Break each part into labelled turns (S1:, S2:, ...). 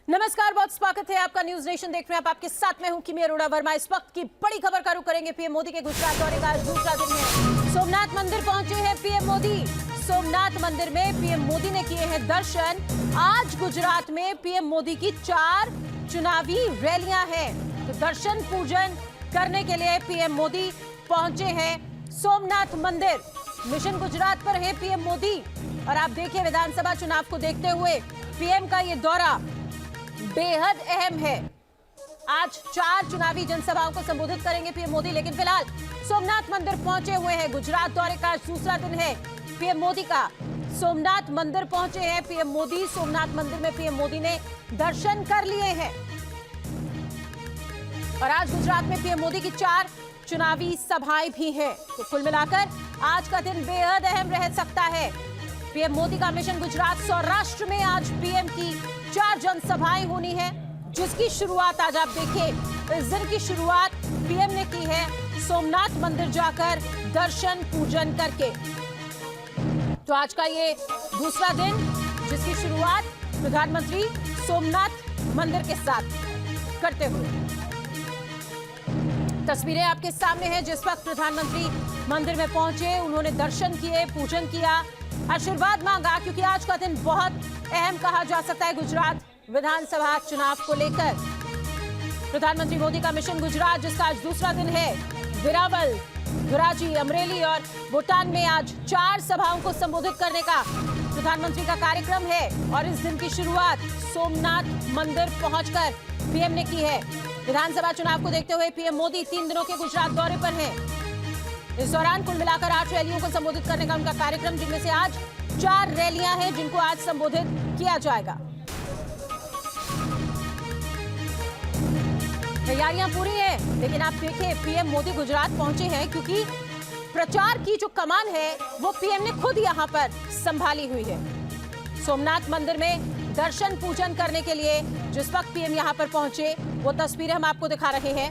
S1: नमस्कार, बहुत स्वागत है आपका न्यूज नेशन देख रहे हैं आप। आपके साथ में हूं किमी अरोड़ा वर्मा। इस वक्त की बड़ी खबर का रुख करेंगे। पीएम मोदी के गुजरात दौरे का आज दूसरा दिन है। सोमनाथ मंदिर पहुंचे हैं पीएम मोदी। सोमनाथ मंदिर में पीएम मोदी ने किए हैं दर्शन। आज गुजरात में पीएम मोदी की 4 चुनावी रैलियां हैं, तो दर्शन पूजन करने के लिए पीएम मोदी पहुंचे हैं सोमनाथ मंदिर। मिशन गुजरात पर है पीएम मोदी। और आप देखिए, विधानसभा चुनाव को देखते हुए पीएम का ये दौरा बेहद अहम है। आज 4 चुनावी जनसभाओं को संबोधित करेंगे पीएम मोदी, लेकिन फिलहाल सोमनाथ मंदिर पहुंचे हुए हैं। गुजरात दौरे का आज दूसरा दिन है पीएम मोदी का। सोमनाथ मंदिर पहुंचे हैं पीएम मोदी। सोमनाथ मंदिर में पीएम मोदी ने दर्शन कर लिए हैं। और आज गुजरात में पीएम मोदी की 4 चुनावी सभाएं भी हैं। तो कुल मिलाकर आज का दिन बेहद अहम रह सकता है। पीएम मोदी का मिशन गुजरात सौराष्ट्र में आज पीएम की 4 जनसभाएं होनी है, जिसकी शुरुआत आज आप देखिए, इस दिन की शुरुआत पीएम ने की है सोमनाथ मंदिर जाकर दर्शन पूजन करके। तो आज का ये दूसरा दिन, जिसकी शुरुआत प्रधानमंत्री सोमनाथ मंदिर के साथ करते हुए। तस्वीरें आपके सामने हैं जिस वक्त प्रधानमंत्री मंदिर में पहुंचे, उन्होंने दर्शन किए, पूजन किया, आशीर्वाद मांगा, क्योंकि आज का दिन बहुत अहम कहा जा सकता है गुजरात विधानसभा चुनाव को लेकर। प्रधानमंत्री मोदी का मिशन गुजरात, जिसका आज दूसरा दिन है, वेरावल, धोराजी, अमरेली और भूटान में आज 4 सभाओं को संबोधित करने का प्रधानमंत्री का कार्यक्रम है। और इस दिन की शुरुआत सोमनाथ मंदिर पहुंचकर पीएम ने की है। विधानसभा चुनाव को देखते हुए पीएम मोदी 3 दिनों के गुजरात दौरे पर हैं। इस दौरान कुल मिलाकर 8 रैलियों को संबोधित करने का उनका कार्यक्रम, जिनमें से आज 4 रैलियां हैं जिनको आज संबोधित किया जाएगा। तैयारियां पूरी है, लेकिन आप देखिए पीएम मोदी गुजरात पहुंचे हैं क्योंकि प्रचार की जो कमान है वो पीएम ने खुद यहां पर संभाली हुई है। सोमनाथ मंदिर में दर्शन पूजन करने के लिए जिस वक्त पीएम यहां पर पहुंचे, वो तस्वीरें हम आपको दिखा रहे हैं।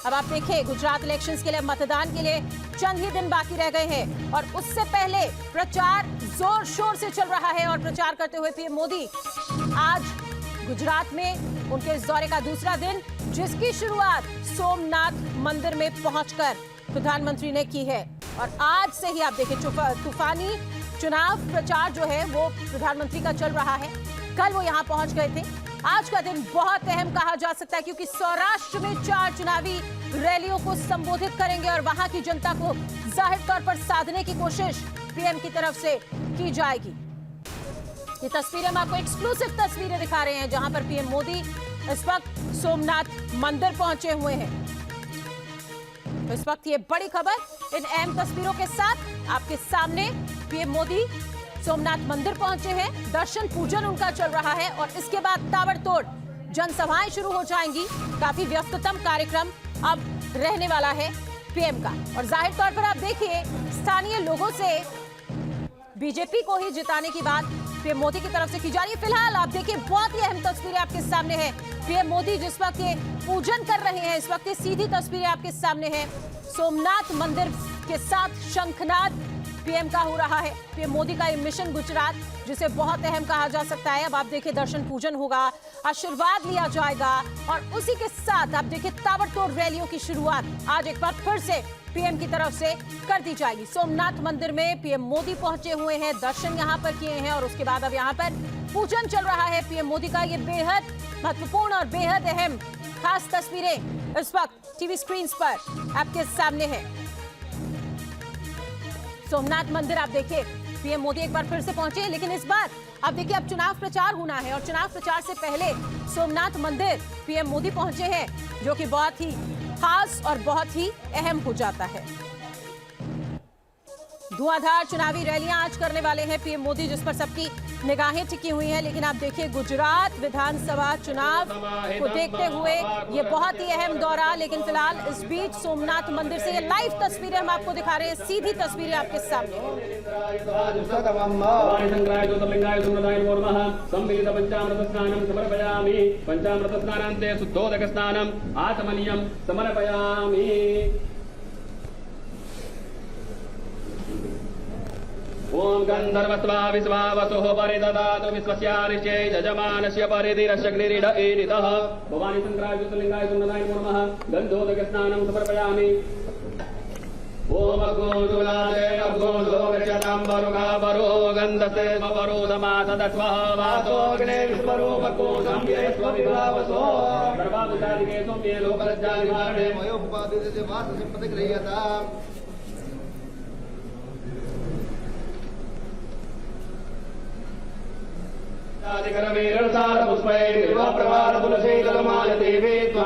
S1: अब आप देखिए, गुजरात इलेक्शंस के लिए, मतदान के लिए चंद ही दिन बाकी रह गए हैं और उससे पहले प्रचार जोर शोर से चल रहा है। और प्रचार करते हुए पीएम मोदी आज गुजरात में उनके इस दौरे का दूसरा दिन, जिसकी शुरुआत सोमनाथ मंदिर में पहुंचकर प्रधानमंत्री ने की है। और आज से ही आप देखिए, तूफानी चुनाव प्रचार जो है वो प्रधानमंत्री का चल रहा है। कल वो यहां पहुंच गए थे। आज का दिन बहुत अहम कहा जा सकता है क्योंकि सौराष्ट्र में 4 चुनावी रैलियों को संबोधित करेंगे और वहां की जनता को जाहिर तौर पर साधने की कोशिश पीएम की तरफ से की जाएगी। ये तस्वीरें हम आपको एक्सक्लूसिव तस्वीरें दिखा रहे हैं, जहां पर पीएम मोदी इस वक्त सोमनाथ मंदिर पहुंचे हुए हैं। तो इस वक्त ये बड़ी खबर इन अहम तस्वीरों के साथ आपके सामने। पीएम मोदी सोमनाथ मंदिर पहुंचे हैं, दर्शन पूजन उनका चल रहा है और इसके बाद ताबड़तोड़ जनसभाएं शुरू हो जाएंगी। काफी व्यस्ततम कार्यक्रम अब रहने वाला है पीएम का। और जाहिर तौर पर आप देखिए, स्थानीय लोगों से बीजेपी को ही जिताने की बात पीएम मोदी की तरफ से की जा रही है। फिलहाल आप देखिए, बहुत ही अहम तस्वीरें आपके सामने है। पीएम मोदी जिस वक्त ये पूजन कर रहे हैं, इस वक्त ये सीधी तस्वीरें आपके सामने है। सोमनाथ मंदिर के साथ शंखनाद पीएम का हो रहा है। पीएम मोदी का ये मिशन गुजरात, जिसे बहुत अहम कहा जा सकता है। अब आप देखिए, दर्शन पूजन होगा, आशीर्वाद लिया जाएगा और उसी के साथ आप देखिए ताबड़तोड़ रैलियों की शुरुआत आज एक बार फिर से पीएम की तरफ से कर दी जाएगी। सोमनाथ मंदिर में पीएम मोदी पहुंचे हुए हैं, दर्शन यहां पर किए हैं और उसके बाद अब यहां पर पूजन चल रहा है पीएम मोदी का। ये बेहद महत्वपूर्ण और बेहद अहम खास तस्वीरें इस वक्त टीवी स्क्रीन पर आपके सामने है। सोमनाथ मंदिर आप देखिए, पीएम मोदी एक बार फिर से पहुंचे, लेकिन इस बार आप देखिए, अब चुनाव प्रचार होना है और चुनाव प्रचार से पहले सोमनाथ मंदिर पीएम मोदी पहुंचे हैं, जो कि बहुत ही खास और बहुत ही अहम हो जाता है। धुआंधार चुनावी रैलियां आज करने वाले हैं पीएम मोदी, जिस पर सबकी निगाहें टिकी हुई हैं। लेकिन आप देखिए, गुजरात विधानसभा चुनाव को देखते हुए ये बहुत ही अहम दौरा। लेकिन फिलहाल इस बीच सोमनाथ मंदिर से ये लाइव तस्वीरें हम आपको दिखा रहे हैं, सीधी तस्वीरें आपके सामने।
S2: ओम गंधर्वस्वा विश्वावसुः परिददातु विश्वस्यारिष्ये यजमानस्य परिधिरशग्निरिडईरितः भवानी शंकराय ज्योतिर्लिंगाय सुन्दराय नमः गन्धोदकस्नानं समर्पयामि। ओम अग्गोजुलादे अग्गोजोगचताम्बरुगाबरो गन्धसे स्वरो समासदस्वः वासोऽग्ने विश्वरूपको सम्ये स्वविभावसो सर्वाभूतादिके सौम्ये लोकलज्जानिवारणे
S3: मयोपादिते वाससम्पतिगृह्यताम्।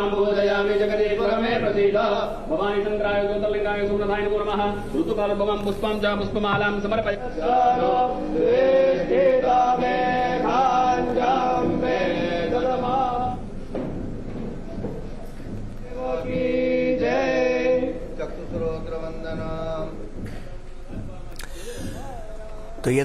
S2: पूजयामि जगदीश्वर मे प्रसीद भवानी शंकराय ज्योतिर्लिंगाय सुमनाय नमः ऋतुकालभवं पुष्पं च पुष्पमालां
S4: तो
S1: ये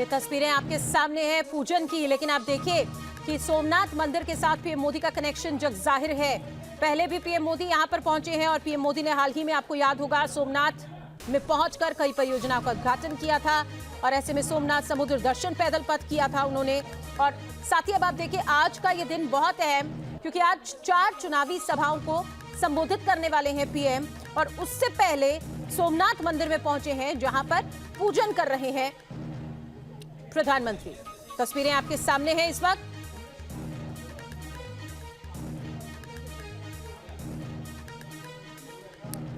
S1: तस्वीरें आपके सामने हैं पूजन की, लेकिन आप देखिए कि सोमनाथ मंदिर के साथ पीएम मोदी का कनेक्शन जग जाहिर है। पहले भी पीएम मोदी यहां पर पहुंचे हैं और पीएम मोदी ने हाल ही में, आपको याद होगा, सोमनाथ में पहुंचकर कई परियोजनाओं का उद्घाटन किया था और ऐसे में सोमनाथ समुद्र दर्शन पैदल पथ किया था उन्होंने। और साथ ही अब आप देखिए आज का ये दिन बहुत अहम, क्योंकि आज 4 चुनावी सभाओं को संबोधित करने वाले हैं पीएम, और उससे पहले सोमनाथ मंदिर में पहुंचे हैं जहां पर पूजन कर रहे हैं प्रधानमंत्री। तस्वीरें आपके सामने हैं इस वक्त।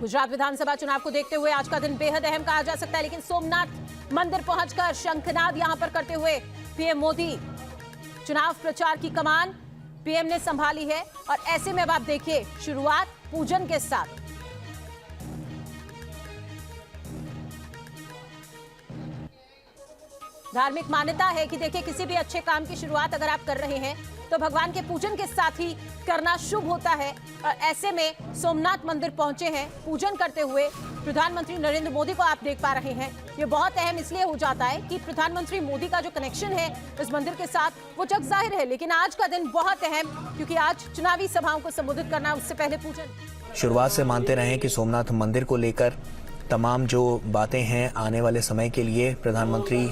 S1: गुजरात विधानसभा चुनाव को देखते हुए आज का दिन बेहद अहम कहा जा सकता है, लेकिन सोमनाथ मंदिर पहुंचकर शंखनाद यहां पर करते हुए पीएम मोदी चुनाव प्रचार की कमान पीएम ने संभाली है। और ऐसे में अब आप देखिए शुरुआत पूजन के साथ। धार्मिक मान्यता है कि देखिए किसी भी अच्छे काम की शुरुआत अगर आप कर रहे हैं तो भगवान के पूजन के साथ ही करना शुभ होता है। और ऐसे में सोमनाथ मंदिर पहुंचे हैं पूजन करते हुए प्रधानमंत्री नरेंद्र मोदी को आप देख पा रहे हैं। ये बहुत अहम इसलिए हो जाता है कि प्रधानमंत्री मोदी का जो कनेक्शन है इस मंदिर के साथ वो जग जाहिर है, लेकिन आज का दिन बहुत अहम क्योंकि आज चुनावी सभाओं को संबोधित करना, उससे पहले पूजन।
S4: शुरुआत से मानते रहे कि सोमनाथ मंदिर को लेकर तमाम जो बातें हैं आने वाले समय के लिए प्रधानमंत्री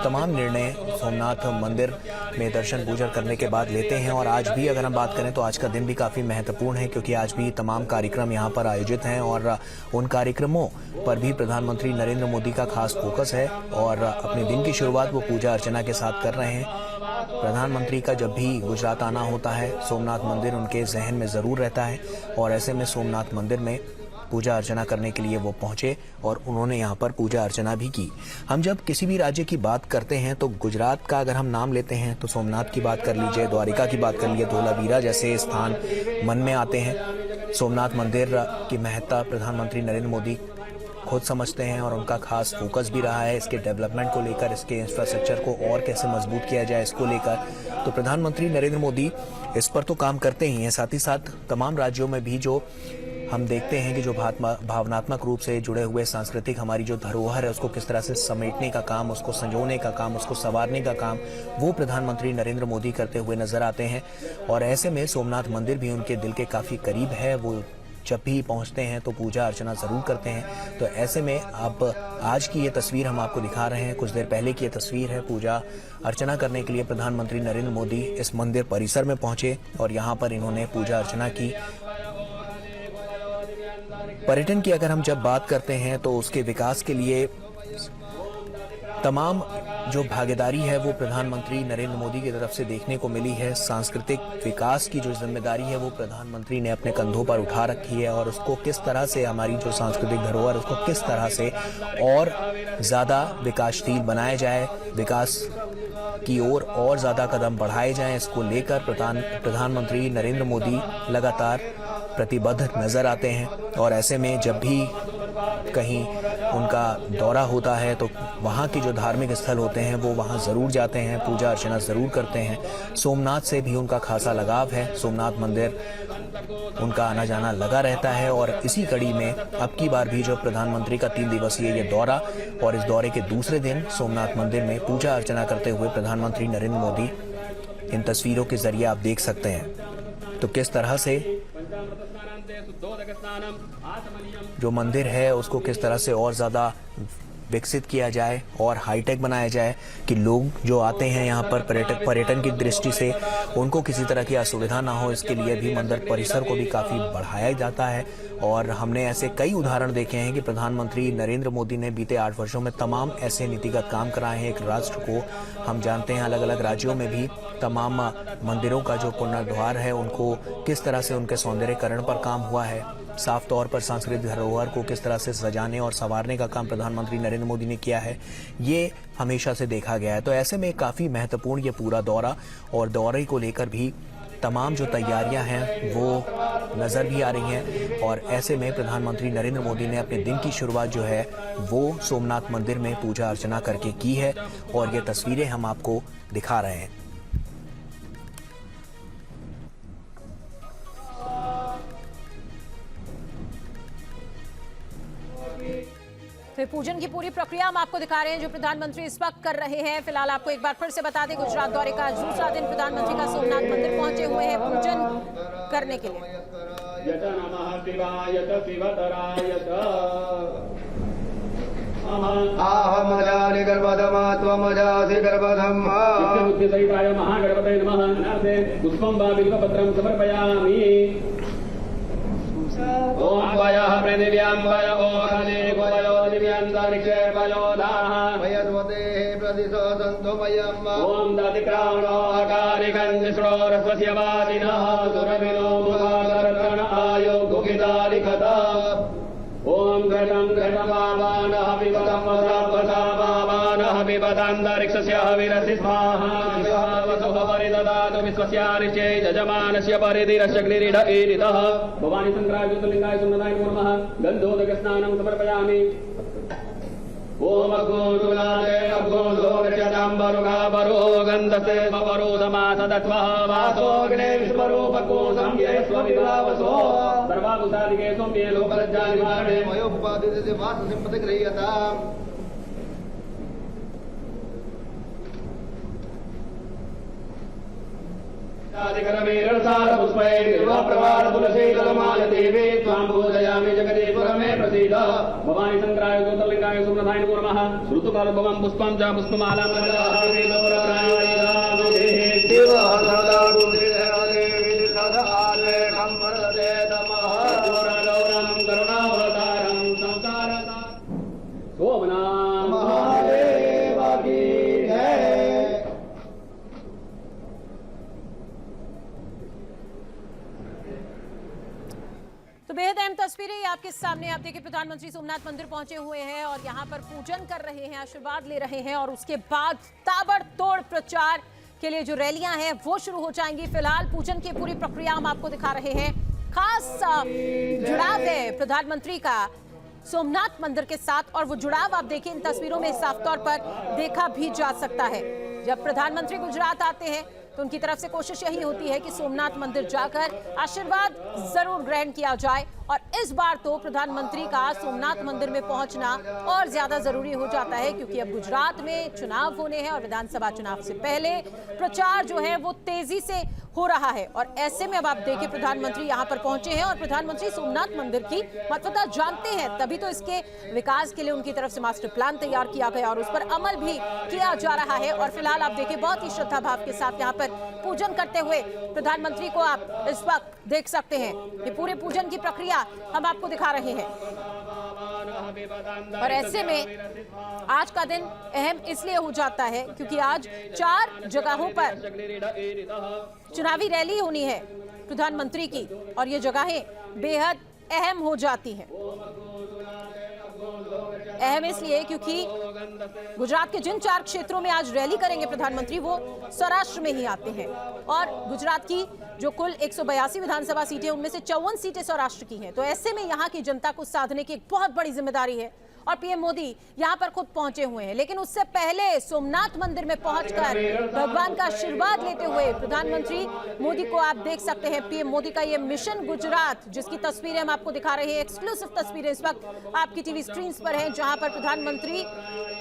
S4: तमाम निर्णय सोमनाथ मंदिर में दर्शन पूजन करने के बाद लेते हैं। और आज भी अगर हम बात करें तो आज का दिन भी काफ़ी महत्वपूर्ण है, क्योंकि आज भी तमाम कार्यक्रम यहां पर आयोजित हैं और उन कार्यक्रमों पर भी प्रधानमंत्री नरेंद्र मोदी का खास फोकस है और अपने दिन की शुरुआत वो पूजा अर्चना के साथ कर रहे हैं। प्रधानमंत्री का जब भी गुजरात आना होता है सोमनाथ मंदिर उनके जहन में ज़रूर रहता है और ऐसे में सोमनाथ मंदिर में पूजा अर्चना करने के लिए वो पहुंचे और उन्होंने यहाँ पर पूजा अर्चना भी की। हम जब किसी भी राज्य की बात करते हैं तो गुजरात का अगर हम नाम लेते हैं तो सोमनाथ की बात कर लीजिए, द्वारिका की बात कर लीजिए, धोलावीरा जैसे स्थान मन में आते हैं। सोमनाथ मंदिर की महत्ता प्रधानमंत्री नरेंद्र मोदी खुद समझते हैं और उनका खास फोकस भी रहा है इसके डेवलपमेंट को लेकर, इसके इंफ्रास्ट्रक्चर को और कैसे मजबूत किया जाए इसको लेकर। तो प्रधानमंत्री नरेंद्र मोदी इस पर तो काम करते ही हैं, साथ ही साथ तमाम राज्यों में भी जो हम देखते हैं कि जो भावनात्मक रूप से जुड़े हुए सांस्कृतिक हमारी जो धरोहर है उसको किस तरह से समेटने का काम, उसको संजोने का काम, उसको संवारने का काम वो प्रधानमंत्री नरेंद्र मोदी करते हुए नजर आते हैं। और ऐसे में सोमनाथ मंदिर भी उनके दिल के काफ़ी करीब है। वो जब भी पहुंचते हैं तो पूजा अर्चना ज़रूर करते हैं। तो ऐसे में अब आज की ये तस्वीर हम आपको दिखा रहे हैं, कुछ देर पहले की ये तस्वीर है। पूजा अर्चना करने के लिए प्रधानमंत्री नरेंद्र मोदी इस मंदिर परिसर में पहुंचे और यहाँ पर इन्होंने पूजा अर्चना की। पर्यटन की अगर हम जब बात करते हैं तो उसके विकास के लिए तमाम जो भागीदारी है वो प्रधानमंत्री नरेंद्र मोदी की तरफ से देखने को मिली है। सांस्कृतिक विकास की जो जिम्मेदारी है वो प्रधानमंत्री ने अपने कंधों पर उठा रखी है और उसको किस तरह से हमारी जो सांस्कृतिक धरोहर उसको किस तरह से और ज़्यादा विकासशील बनाया जाए, विकास की ओर और ज़्यादा कदम बढ़ाए जाएं, इसको लेकर प्रधानमंत्री नरेंद्र मोदी लगातार प्रतिबद्ध नजर आते हैं। और ऐसे में जब भी कहीं उनका दौरा होता है तो वहाँ के जो धार्मिक स्थल होते हैं वो वहाँ ज़रूर जाते हैं, पूजा अर्चना ज़रूर करते हैं। सोमनाथ से भी उनका खासा लगाव है, सोमनाथ मंदिर उनका आना जाना लगा रहता है। और इसी कड़ी में अब की बार भी जो प्रधानमंत्री का 3 दिवसीय ये दौरा और इस दौरे के दूसरे दिन सोमनाथ मंदिर में पूजा अर्चना करते हुए प्रधानमंत्री नरेंद्र मोदी इन तस्वीरों के जरिए आप देख सकते हैं तो किस तरह से जो मंदिर है उसको किस तरह से और ज़्यादा विकसित किया जाए और हाईटेक बनाया जाए कि लोग जो आते हैं यहाँ पर पर्यटन की दृष्टि से उनको किसी तरह की असुविधा ना हो, इसके लिए भी मंदिर परिसर को भी काफ़ी बढ़ाया जाता है। और हमने ऐसे कई उदाहरण देखे हैं कि प्रधानमंत्री नरेंद्र मोदी ने बीते 8 वर्षों में तमाम ऐसे नीतिगत काम कराए हैं। एक राष्ट्र को हम जानते हैं अलग अलग राज्यों में भी तमाम मंदिरों का जो पुनर्द्वार है उनको किस तरह से उनके सौंदर्यीकरण पर काम हुआ है, साफ तौर पर सांस्कृतिक धरोहर को किस तरह से सजाने और संवारने का काम प्रधानमंत्री नरेंद्र मोदी ने किया है, ये हमेशा से देखा गया है। तो ऐसे में काफ़ी महत्वपूर्ण ये पूरा दौरा और दौरे को लेकर भी तमाम जो तैयारियां हैं वो नज़र भी आ रही हैं। और ऐसे में प्रधानमंत्री नरेंद्र मोदी ने अपने दिन की शुरुआत जो है वो सोमनाथ मंदिर में पूजा अर्चना करके की है और ये तस्वीरें हम आपको दिखा रहे हैं।
S1: फिर पूजन की पूरी प्रक्रिया हम आपको दिखा रहे हैं जो प्रधानमंत्री इस वक्त कर रहे हैं। फिलहाल आपको एक बार फिर से बता दें, गुजरात दौरे का आज दूसरा दिन प्रधानमंत्री का सोमनाथ मंदिर पहुंचे हुए हैं पूजन करने के लिए।
S2: पुष्पं वा बिल्वपत्रं समर्पयामि। ओम वयः प्रणिव्यां वय ओखने गोयो दिव्यांतरिक्षे वयोदाः
S3: वयस्वते प्रतिशो सन्तो मयम्
S2: ओम दातिक्रावणो अकारिकं निष्णोरस्वस्य वादिनः सुरभिनो मुखादर्तन आयो गुगितालिखत ओम घटं घटमावानः विवतं वसावानः विवतान्तरिक्षस्य हविरसि स्वाहा परिददातु विश्वस्यारिचे यजमानस्य परिधिरशग्निरिड ईरितः भवानी शंकराय ज्योतिर्लिंगाय सुमनाय नमः गन्धोदकस्नानं समर्पयामि। ओम अग्गोरुनादे अग्गोधोरचदाम्बरुगाबरो गन्धसे स्वरोधमासदत्वः वासोऽग्ने विश्वरूपकोशं ये स्वविभावसो सर्वाभूतादिके सौम्ये लोकलज्जानिवारणे
S3: मयोपादिते वाससम्पदगृह्यताम्
S2: भवानी शंकराय ज्योतिर्लिंगाय सुमनाय नमः ऋतुकालभवं पुष्पं च पुष्पमालां
S1: तो बेहद अहम तस्वीरें आपके सामने। आप देखिए प्रधानमंत्री सोमनाथ मंदिर पहुंचे हुए हैं और यहां पर पूजन कर रहे हैं, आशीर्वाद ले रहे हैं और उसके बाद ताबड़तोड़ प्रचार के लिए जो रैलियां हैं वो शुरू हो जाएंगी। फिलहाल पूजन की पूरी प्रक्रिया हम आपको दिखा रहे हैं। खास जुड़ाव है प्रधानमंत्री का सोमनाथ मंदिर के साथ और वो जुड़ाव आप देखिए इन तस्वीरों में साफ तौर पर देखा भी जा सकता है। जब प्रधानमंत्री गुजरात आते हैं तो उनकी तरफ से कोशिश यही होती है कि सोमनाथ मंदिर जाकर आशीर्वाद जरूर ग्रहण किया जाए और इस बार तो प्रधानमंत्री का सोमनाथ मंदिर में पहुंचना और ज्यादा जरूरी हो जाता है क्योंकि अब गुजरात में चुनाव होने हैं और विधानसभा चुनाव से पहले प्रचार जो है वो तेजी से हो रहा है। और ऐसे में अब आप देखिए प्रधानमंत्री यहां पर पहुंचे हैं और प्रधानमंत्री सोमनाथ मंदिर की महत्वता जानते हैं, तभी तो इसके विकास के लिए उनकी तरफ से मास्टर प्लान तैयार किया गया और उस पर अमल भी किया जा रहा है। और फिलहाल आप देखिए बहुत ही श्रद्धा भाव के साथ यहाँ पर पूजन करते हुए प्रधानमंत्री को आप इस वक्त देख सकते हैं। ये पूरे पूजन की प्रक्रिया हम आपको दिखा रहे हैं और ऐसे में आज का दिन अहम इसलिए हो जाता है क्योंकि आज 4 जगहों पर चुनावी रैली होनी है प्रधानमंत्री की और ये जगहें बेहद अहम हो जाती हैं। अहम इसलिए क्योंकि गुजरात के जिन 4 क्षेत्रों में आज रैली करेंगे प्रधानमंत्री वो सौराष्ट्र में ही आते हैं और गुजरात की जो कुल 182 विधानसभा सीटें उनमें से 54 सीटें सौराष्ट्र की हैं। तो ऐसे में यहाँ की जनता को साधने की एक बहुत बड़ी जिम्मेदारी है और पीएम मोदी यहां पर खुद पहुंचे हुए हैं। लेकिन उससे पहले सोमनाथ मंदिर में पहुंचकर भगवान का आशीर्वाद लेते हुए प्रधानमंत्री मोदी को आप देख सकते हैं। पीएम मोदी का ये मिशन गुजरात, जिसकी तस्वीरें हम आपको दिखा रहे हैं, एक्सक्लूसिव तस्वीरें इस वक्त आपकी टीवी स्क्रीन पर हैं, जहां पर प्रधानमंत्री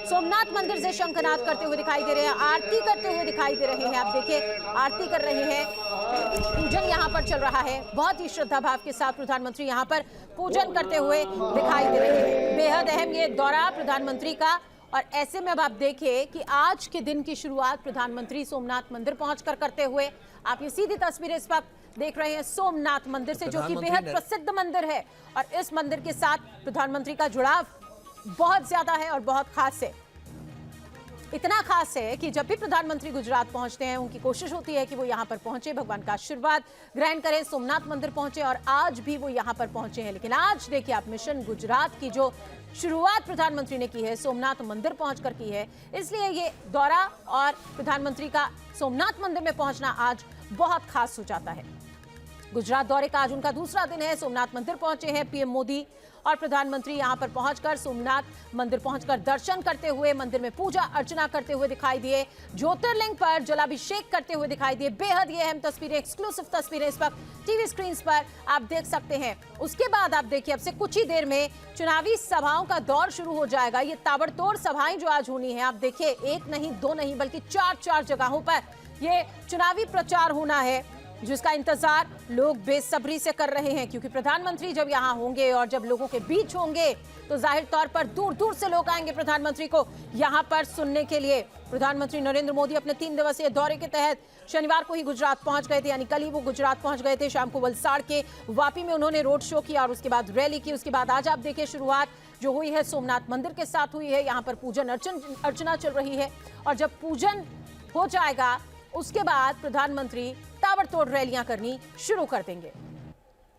S1: सोमनाथ मंदिर से शंखनाद करते हुए दिखाई दे रहे हैं, आरती करते हुए दिखाई दे रहे हैं। आप देखिए, आरती कर रहे हैं, पूजन यहां पर चल रहा है। बहुत ही श्रद्धा भाव के साथ प्रधानमंत्री यहां पर पूजन करते हुए दिखाई दे रहे हैं। बेहद अहम ये दौरा प्रधानमंत्री का, और ऐसे में अब आप देखिए कि आज के दिन की शुरुआत प्रधानमंत्री सोमनाथ मंदिर पहुंचकर करते हुए, आप ये सीधी तस्वीरें इस वक्त देख रहे हैं सोमनाथ मंदिर से, जो कि बेहद प्रसिद्ध मंदिर है। और इस मंदिर के साथ प्रधानमंत्री का जुड़ाव बहुत ज्यादा है और बहुत खास है। इतना खास है कि जब भी प्रधानमंत्री गुजरात पहुंचते हैं, उनकी कोशिश होती है कि वो यहां पर पहुंचे, भगवान का आशीर्वाद ग्रहण करें, सोमनाथ मंदिर पहुंचे, और आज भी वो यहां पर पहुंचे हैं। लेकिन आज देखिए आप, मिशन गुजरात की जो शुरुआत प्रधानमंत्री ने की है, सोमनाथ मंदिर पहुंचकर की है, इसलिए ये दौरा और प्रधानमंत्री का सोमनाथ मंदिर में पहुंचना आज बहुत खास हो जाता है। गुजरात दौरे का आज उनका दूसरा दिन है। सोमनाथ मंदिर पहुंचे हैं पीएम मोदी और प्रधानमंत्री यहां पर पहुंचकर सोमनाथ मंदिर पहुंचकर दर्शन करते हुए, मंदिर में पूजा अर्चना करते हुए दिखाई दिए, ज्योतिर्लिंग पर जलाभिषेक करते हुए दिखाई दिए। बेहद ये अहम तस्वीरें, एक्सक्लूसिव तस्वीरें इस वक्त टीवी स्क्रीन पर आप देख सकते हैं। उसके बाद आप देखिए, अब से कुछ ही देर में चुनावी सभाओं का दौर शुरू हो जाएगा। ये ताबड़तोड़ सभाएं जो आज होनी है, आप देखिए, एक नहीं दो नहीं बल्कि चार जगहों पर ये चुनावी प्रचार होना है, जिसका इंतजार लोग बेसब्री से कर रहे हैं। क्योंकि प्रधानमंत्री जब यहां होंगे और जब लोगों के बीच होंगे, तो जाहिर तौर पर दूर दूर से लोग आएंगे प्रधानमंत्री को यहां पर सुनने के लिए। प्रधानमंत्री नरेंद्र मोदी अपने 3 दिवसीय दौरे के तहत शनिवार को ही गुजरात पहुंच गए थे, यानी कल ही वो गुजरात पहुंच गए थे। शाम को वलसाड़ के वापी में उन्होंने रोड शो किया और उसके बाद रैली की। उसके बाद आज आप देखिए, शुरुआत जो हुई है सोमनाथ मंदिर के साथ हुई है। यहाँ पर पूजन अर्चना चल रही है, और जब पूजन हो जाएगा उसके बाद प्रधानमंत्री ताबड़तोड़ रैलियां करनी शुरू कर देंगे।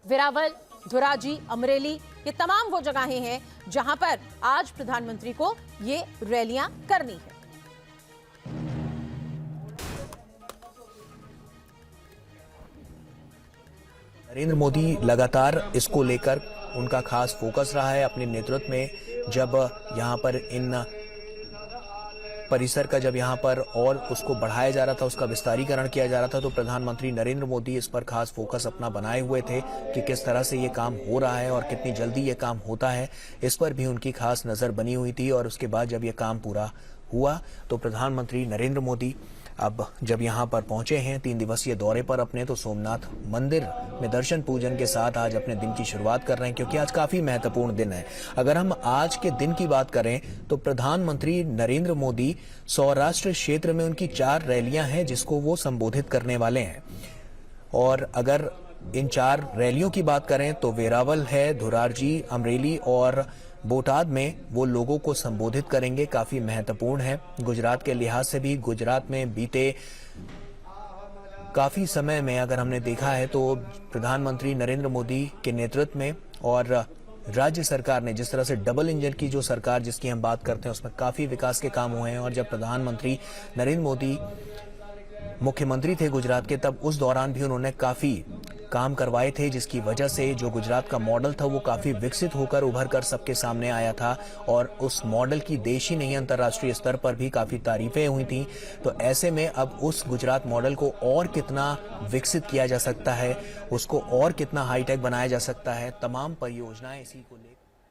S1: वेरावल, धोराजी, अमरेली, ये तमाम वो जगहें हैं जहां पर आज प्रधानमंत्री को ये रैलियां करनी है।
S4: नरेंद्र मोदी लगातार इसको लेकर उनका खास फोकस रहा है अपने नेतृत्व में। जब यहां पर इन परिसर का जब यहाँ पर और उसको बढ़ाया जा रहा था, उसका विस्तारीकरण किया जा रहा था, तो प्रधानमंत्री नरेंद्र मोदी इस पर खास फोकस अपना बनाए हुए थे कि किस तरह से ये काम हो रहा है और कितनी जल्दी ये काम होता है, इस पर भी उनकी खास नजर बनी हुई थी। और उसके बाद जब ये काम पूरा हुआ, तो प्रधानमंत्री नरेंद्र मोदी अब जब यहाँ पर पहुंचे हैं 3 दिवसीय दौरे पर अपने, तो सोमनाथ मंदिर में दर्शन पूजन के साथ आज अपने दिन की शुरुआत कर रहे हैं, क्योंकि आज काफी महत्वपूर्ण दिन है। अगर हम आज के दिन की बात करें, तो प्रधानमंत्री नरेंद्र मोदी सौराष्ट्र क्षेत्र में उनकी 4 रैलियां हैं जिसको वो संबोधित करने वाले हैं। और अगर इन 4 रैलियों की बात करें, तो वेरावल है, धोराजी, अमरेली और बोटाद में वो लोगों को संबोधित करेंगे। काफी महत्वपूर्ण है गुजरात के लिहाज से भी। गुजरात में बीते काफी समय में अगर हमने देखा है, तो प्रधानमंत्री नरेंद्र मोदी के नेतृत्व में और राज्य सरकार ने जिस तरह से डबल इंजन की जो सरकार जिसकी हम बात करते हैं, उसमें काफी विकास के काम हुए हैं। और जब प्रधानमंत्री नरेंद्र मोदी मुख्यमंत्री थे गुजरात के, तब उस दौरान भी उन्होंने काफी काम करवाए थे, जिसकी वजह से जो गुजरात का मॉडल था वो काफी विकसित होकर उभर कर सबके सामने आया था। और उस मॉडल की देश ही नहीं अंतर्राष्ट्रीय स्तर पर भी काफी तारीफें हुई थी। तो ऐसे में अब उस गुजरात मॉडल को और कितना विकसित किया जा सकता है, उसको और कितना हाईटेक बनाया जा सकता है, तमाम परियोजनाएं इसी को लेकर